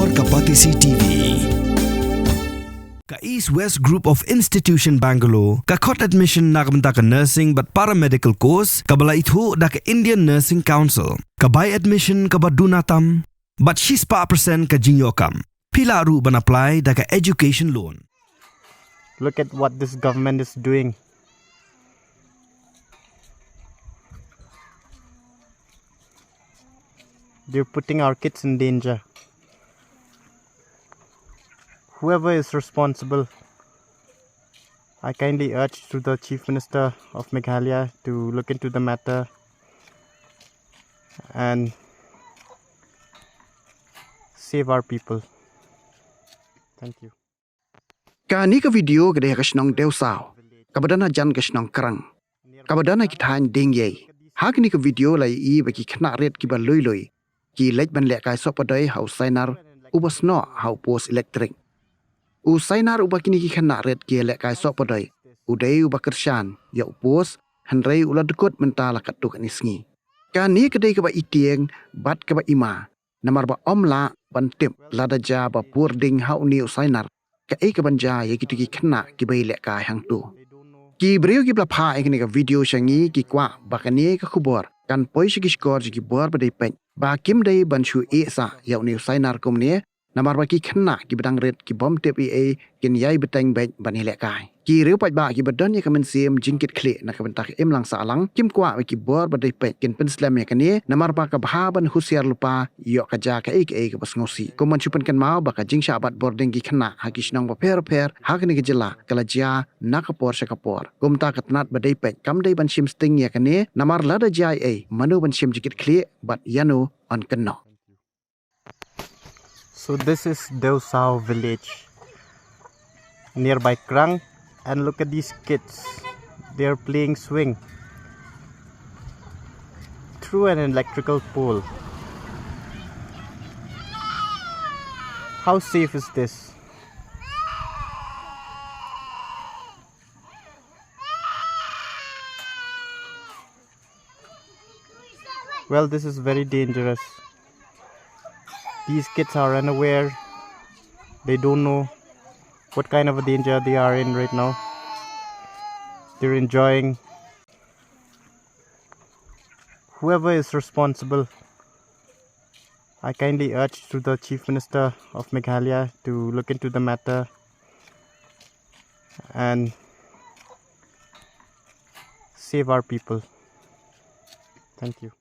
Lapor Kapatisi TV. Ka East West Group of Institution Bangalore, ka khot admission nakabenta ka nursing but paramedical course, kabala itu da ka Indian Nursing Council. Ka buy admission ka badunatam, but she's pa percent ka jinyokam. Pila ru ban apply da ka education loan. Look at what this government is doing. They're putting our kids in danger. Whoever is responsible, I kindly urge to the Chief Minister of Meghalaya to look into the matter and save our people. Thank you. Kani ka video gede ka Shnong Dewsaw, kabadana jan ka Shnong Krang, kabadana kithan dingye. Hakni ka video lai I bagi Khynnah red ki ba loy ki lej ban lek kai Sohpadoi hau Sainar Pynsnoh hau pos Ilektrik. U Sainar uba kini ki Khynnah red ki lek kai Sohpadoi, udai uba kershan ya pos hanrei ula dekut mentala katuk anisngi. Kani kedai ka ba itieng bat ka ba ima, namar ba omla ban tip ladaja ba purding hau ni Sainar. Ka ka banja ya gitu ki Khynnah ki bai lek kai hang tu. Ki brio ki bla pha ekni ka video shangi ki kwa bakani ka khubor kan poi shi ki skor ki bor ba dei pen ba kim dei ban shu e sa ya ni Sainar kom ni namar ba ki Khynnah ki badang red ki bom tep e kin yai beteng bet ban lek kai. Ki riu pat ba ki badon ya kamen sim jingkit kle na ka bentak em lang sa lang kim kwa ki bor ba dei pen kin pen slam ya kani namar ba ka bha ban husiar lupa yo ka ja ka ka bas ngosi ko man chupan kan mau ba ka jing sha bat boarding ki Khynnah ha ki Shnong ba per ha kani ki jela kala ja na ka por sha ka por kum ta ka tnat ba dei pen kam dei ban shim sting ya kani namar la da ja manu ban shim jingkit kle bat yanu on Khynnah. So this is Dewsaw village nearby Krang, and look at these kids. They're playing swing through an electrical pole. How safe is this? Well, this is very dangerous. These kids are unaware. They don't know what kind of a danger they are in right now. They're enjoying. Whoever is responsible, I kindly urge to the Chief Minister of Meghalaya to look into the matter and save our people. Thank you.